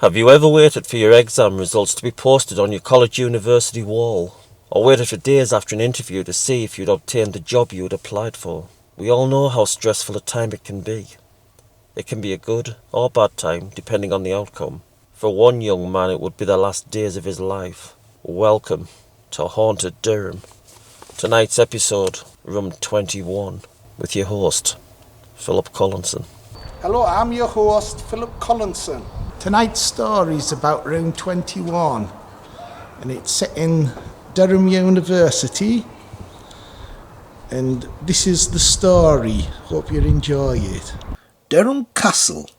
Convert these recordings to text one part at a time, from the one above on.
Have you ever waited for your exam results to be posted on your college university wall? Or waited for days after an interview to see if you'd obtained the job you had applied for? We all know how stressful a time it can be. It can be a good or bad time, depending on the outcome. For one young man, it would be the last days of his life. Welcome to Haunted Durham. Tonight's episode, Room 21, with your host, Philip Collinson. Hello, I'm your host, Philip Collinson. Tonight's story is about Room 21, and it's set in Durham University, and this is the story. Hope you enjoy it. Durham Castle.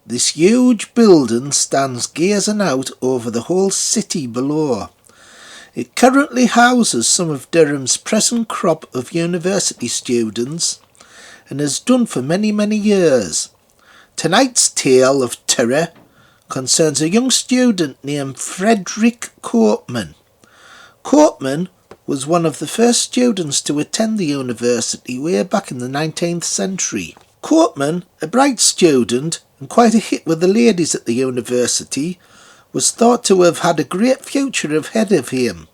This huge building stands gazing out over the whole city below. It currently houses some of Durham's present crop of university students, and has done for many, many years. Tonight's tale of terror concerns a young student named Fredrick Copeman. Copeman was one of the first students to attend the university way back in the 19th century. Copeman, a bright student and quite a hit with the ladies at the university, was thought to have had a great future ahead of him.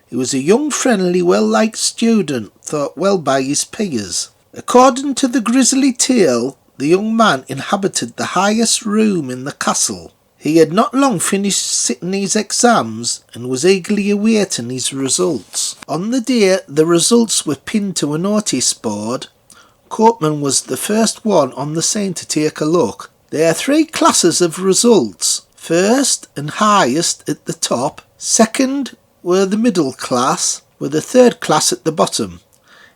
He was a young, friendly, well-liked student, thought well by his peers. According to the grisly tale, the young man inhabited the highest room in the castle. He had not long finished sitting his exams and was eagerly awaiting his results. On the day the results were pinned to a notice board, Copeman was the first one on the scene to take a look. There are three classes of results. First and highest at the top, second were the middle class, with the third class at the bottom.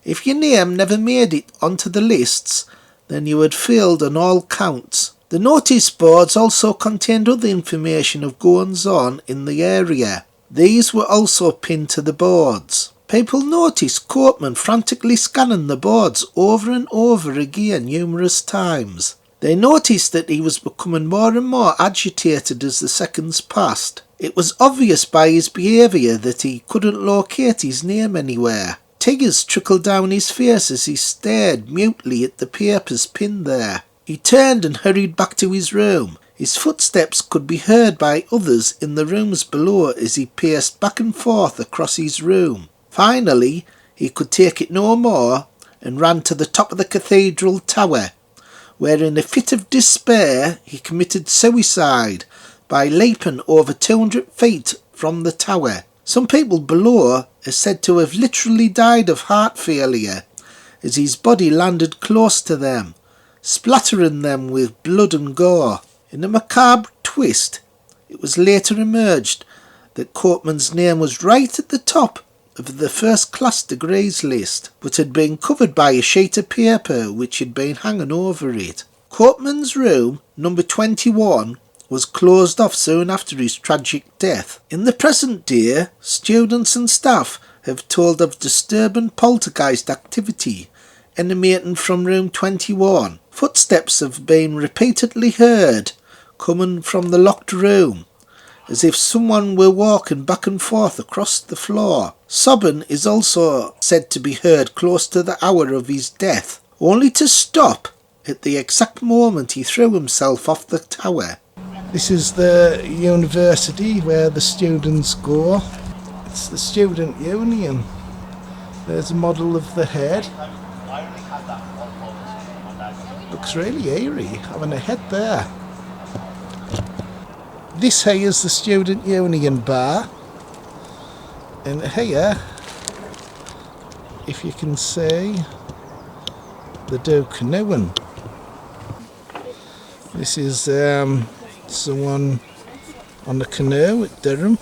If your name never made it onto the lists, then you had failed on all counts. The notice boards also contained other information of goings-on in the area. These were also pinned to the boards. People noticed Copeman frantically scanning the boards over and over again numerous times. They noticed that he was becoming more and more agitated as the seconds passed. It was obvious by his behaviour that he couldn't locate his name anywhere. Tears trickled down his face as he stared mutely at the papers pinned there. He turned and hurried back to his room. His footsteps could be heard by others in the rooms below as he paced back and forth across his room. Finally, he could take it no more and ran to the top of the cathedral tower, where in a fit of despair he committed suicide by leaping over 200 feet from the tower. Some people below are said to have literally died of heart failure as his body landed close to them, splattering them with blood and gore. In a macabre twist, it was later emerged that Copeman's name was right at the top of the first class degrees list, but had been covered by a sheet of paper which had been hanging over it. Copeman's room, number 21, was closed off soon after his tragic death. In the present day, students and staff have told of disturbing poltergeist activity emanating from room 21. Footsteps have been repeatedly heard coming from the locked room, as if someone were walking back and forth across the floor. Sobbing is also said to be heard close to the hour of his death, only to stop at the exact moment he threw himself off the tower. This is the university where the students go. It's the student union. There's a model of the head. Looks really eerie, having a head there. This here is the student union bar. And here, if you can see, they do canoeing. This is someone on the canoe at Durham.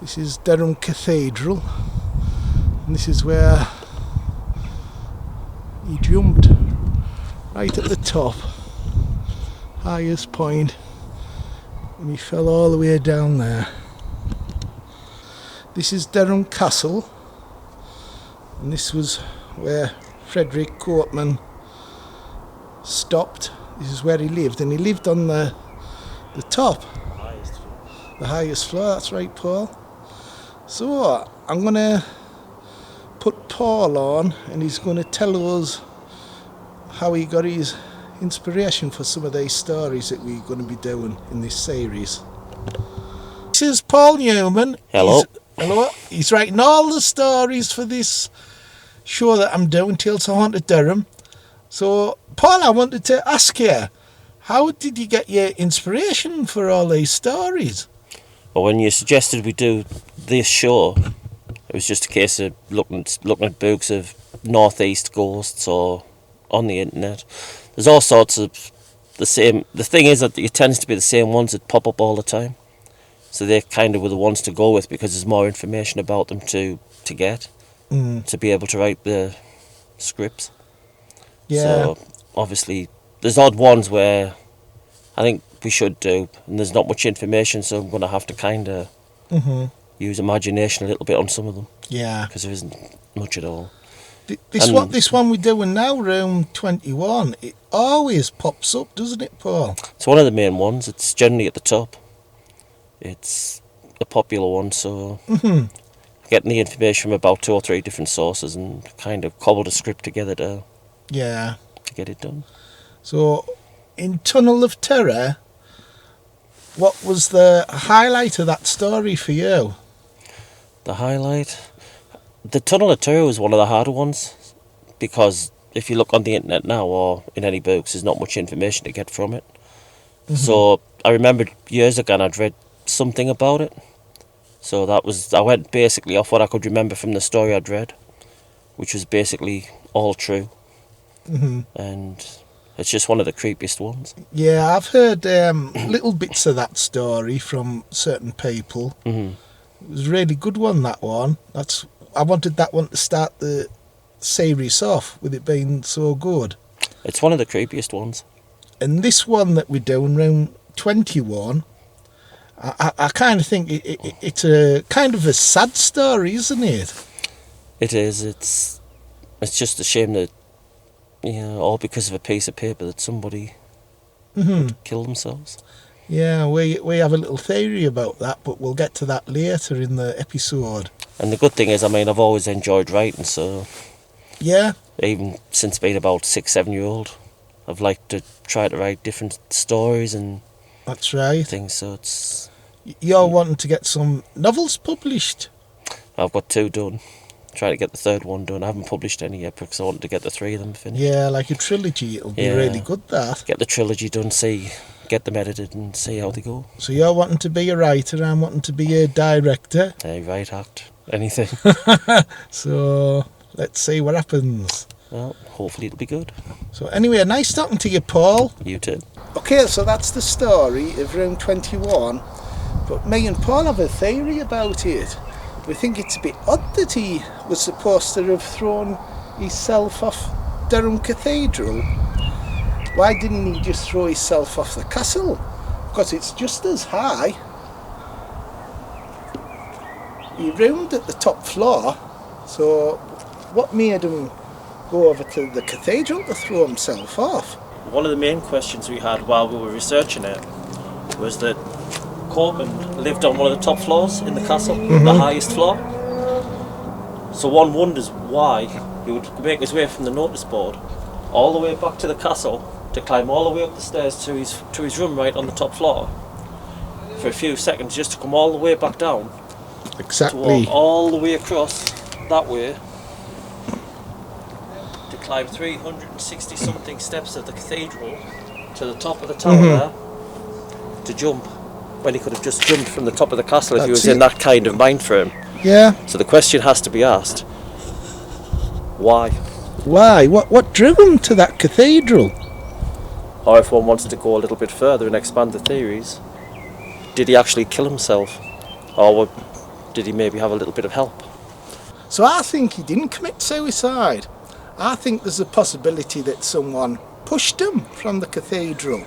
This is Durham Cathedral, and this is where he jumped, right at the top, highest point, and he fell all the way down there. This is Durham Castle, and this was where Fredrick Copeman stopped. This is where he lived, and he lived on the top, the highest floor. That's right, Paul. So I'm going to put Paul on, and he's going to tell us how he got his inspiration for some of these stories that we're going to be doing in this series. This is Paul Newman. Hello. Hello. He's writing all the stories for this show that I'm doing, Tales of Haunted Durham. So, Paul, I wanted to ask you, how did you get your inspiration for all these stories? Well, when you suggested we do this show, it was just a case of looking at books of northeast ghosts or on the internet. There's all sorts of the same. The thing is that it tends to be the same ones that pop up all the time. So they kind of were the ones to go with because there's more information about them to get, to be able to write the scripts. Yeah. So obviously there's odd ones where I think we should do, and there's not much information, so I'm going to have to kind of use imagination a little bit on some of them. Yeah. Because there isn't much at all. This one we're doing now, Room 21, it always pops up, doesn't it, Paul? It's one of the main ones. It's generally at the top. It's a popular one, so getting the information from about 2 or 3 different sources and kind of cobbled a script together to get it done. So, in Tunnel of Terror, what was the highlight of that story for you? The highlight? The Tunnel of Terror was one of the harder ones, because if you look on the internet now or in any books, there's not much information to get from it. So I remembered years ago and I'd read something about it. So I went basically off what I could remember from the story I'd read, which was basically all true. And it's just one of the creepiest ones. Yeah, I've heard little bits of that story from certain people. It was a really good one, that one. I wanted that one to start the series off with it being so good. It's one of the creepiest ones. And this one that we're doing, Room 21, I kind of think it's a kind of a sad story, isn't it? It is. It's just a shame that, all because of a piece of paper that somebody would kill themselves. Yeah, we have a little theory about that, but we'll get to that later in the episode. And the good thing is, I've always enjoyed writing, so... Yeah? Even since being about 6-7-year-old, I've liked to try to write different stories and... That's right. Things, so it's... You're wanting to get some novels published? I've got 2 done. Trying to get the 3rd one done. I haven't published any yet because I wanted to get the 3 of them finished. Yeah, like a trilogy. It'll be really good, that. Get the trilogy done, get them edited and see how they go. So you're wanting to be a writer, I'm wanting to be a director. Write, act, anything. So let's see what happens. Well, hopefully it'll be good. So anyway, nice talking to you, Paul. You too. Okay, so that's the story of Room 21. But me and Paul have a theory about it. We think it's a bit odd that he was supposed to have thrown himself off Durham Cathedral. Why didn't he just throw himself off the castle? Because it's just as high. He roomed at the top floor, so what made him go over to the cathedral to throw himself off? One of the main questions we had while we were researching it was that Copeman lived on one of the top floors in the castle, the highest floor. So one wonders why he would make his way from the notice board all the way back to the castle to climb all the way up the stairs to his room right on the top floor for a few seconds, just to come all the way back down. Exactly. To walk all the way across that way to climb 360 something steps of the cathedral to the top of the tower there to jump, when he could have just jumped from the top of the castle if he was in that kind of mind frame. Yeah. So the question has to be asked, why? Why? What drew him to that cathedral? Or if one wants to go a little bit further and expand the theories, did he actually kill himself? Or did he maybe have a little bit of help? So I think he didn't commit suicide. I think there's a possibility that someone pushed him from the cathedral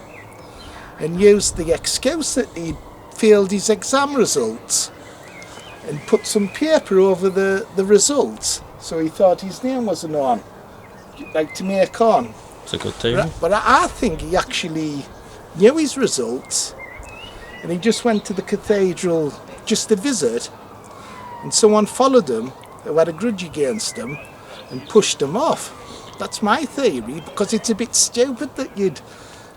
and used the excuse that he'd failed his exam results and put some paper over the results, so he thought his name wasn't on, like to make on. It's a good theory. But I think he actually knew his results and he just went to the cathedral just to visit, and someone followed him who had a grudge against him and pushed him off. That's my theory, because it's a bit stupid that you'd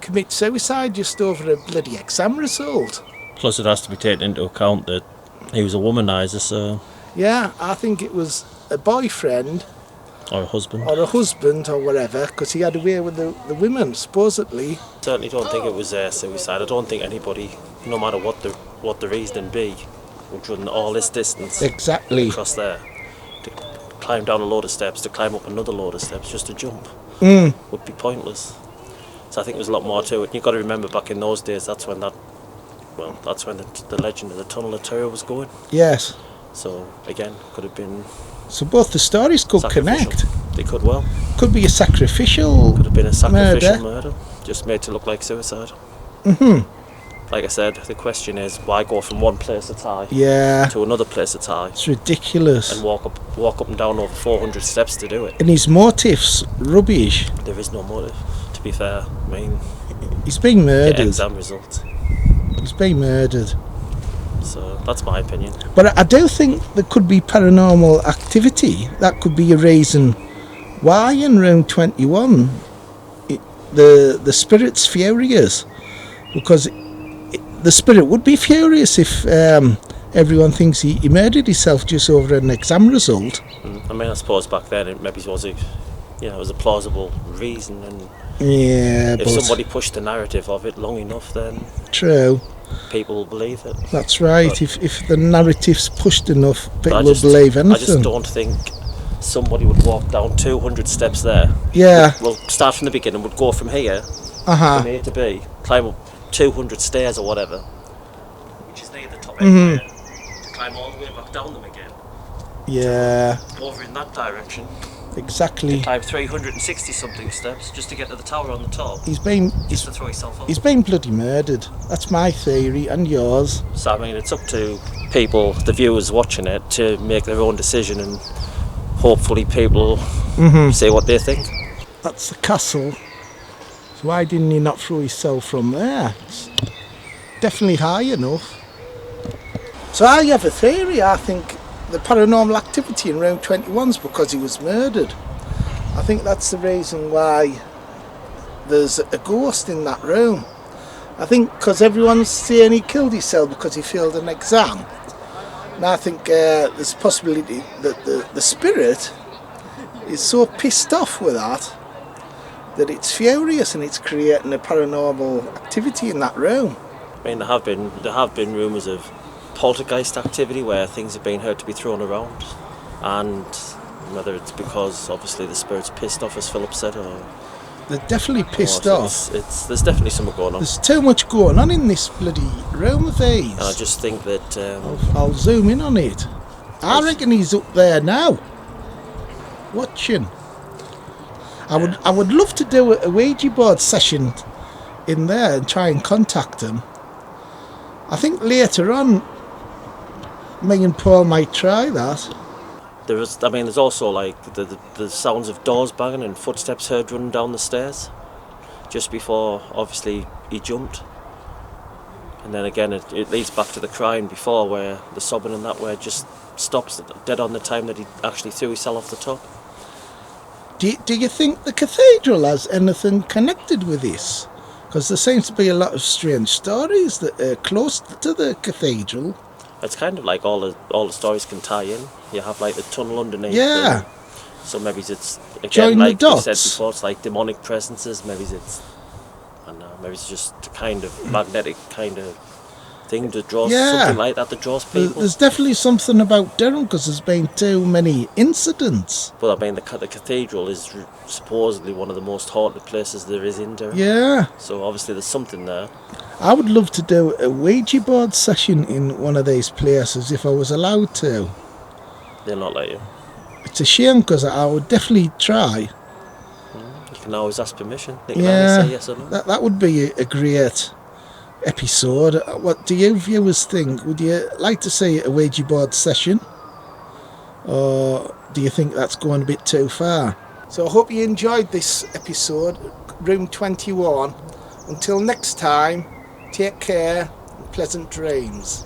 commit suicide just over a bloody exam result. Plus, it has to be taken into account that he was a womanizer, so... Yeah, I think it was a boyfriend Or a husband. or a husband or whatever, because he had a way with the women, supposedly. Certainly don't think it was suicide. I don't think anybody, no matter what the reason be, would run all this distance Exactly. across there to climb down a load of steps, to climb up another load of steps, just to jump. Would be pointless. So I think there's a lot more to it. You've got to remember, back in those days, that's when the legend of the Tunnel of Terror was going. Yes. So again, could have been So both the stories could sacrificial. connect. They could well. Could be a sacrificial Could have been a sacrificial murder, just made to look like suicide. Like I said, the question is, why go from one place that's high to another place that's high It's ridiculous. and walk up and down over 400 steps to do it? And his motive's rubbish. There is no motive, to be fair. I mean, He's been the murdered. exam result. He's been murdered. So that's my opinion. But I do think there could be paranormal activity. That could be a reason why in room 21 the spirit's furious. Because the spirit would be furious if everyone thinks he murdered himself just over an exam result. I mean, I suppose back then it maybe was it was a plausible reason, and Yeah, if but somebody pushed the narrative of it long enough, then true. people will believe it. That's right. But If the narrative's pushed enough, people I will believe I just anything. don't think somebody would walk down 200 steps there. Yeah. Well, start from the beginning, would go from here, from A to B, climb up 200 stairs or whatever, which is near the top end, to climb all the way back down them again. Yeah, Over in that direction, exactly. climb 360 something steps just to get to the tower on the top, He's been just to throw yourself off. he's been bloody murdered. That's my theory and yours. So I mean, it's up to people, the viewers watching it, to make their own decision, and hopefully people say what they think. That's the castle. So why didn't he not throw himself from there? It's definitely high enough. So I have a theory. I think the paranormal activity in room 21's because he was murdered. I think that's the reason why there's a ghost in that room. I think because everyone's saying he killed himself because he failed an exam. And I think there's a possibility that the spirit is so pissed off with that it's furious and it's creating a paranormal activity in that room. I mean, there have been rumours of poltergeist activity where things have been heard to be thrown around, and whether it's because obviously the spirit's pissed off, as Philip said, or They're definitely pissed off. There's definitely something going on. There's too much going on in this bloody room of these. And I just think that I'll zoom in on it. I reckon he's up there now, watching. I would love to do a Ouija board session in there and try and contact him. I think later on, me and Paul might try that. there's also like the sounds of doors banging and footsteps heard running down the stairs just before obviously he jumped. And then again it leads back to the crying before, where the sobbing and that, where it just stops dead on the time that he actually threw himself off the top. Do you think the cathedral has anything connected with this? Because there seems to be a lot of strange stories that are close to the cathedral. It's kind of like all the stories can tie in. You have like the tunnel underneath. Yeah. So maybe it's again, Join like the we said dots. before, it's like demonic presences. Maybe it's, I don't know, maybe it's just a kind of magnetic kind of thing that draws something like that draws people. There's definitely something about Durham because there's been too many incidents. But I mean, the cathedral is supposedly one of the most haunted places there is in Durham. Yeah. So obviously there's something there. I would love to do a Ouija board session in one of these places if I was allowed to. They'll not let you. It's a shame because I would definitely try. You can always ask permission. They can either say yes or no. That would be a great episode. What do you viewers think? Would you like to see a Ouija board session? Or do you think that's going a bit too far? So I hope you enjoyed this episode, Room 21. Until next time, take care and pleasant dreams.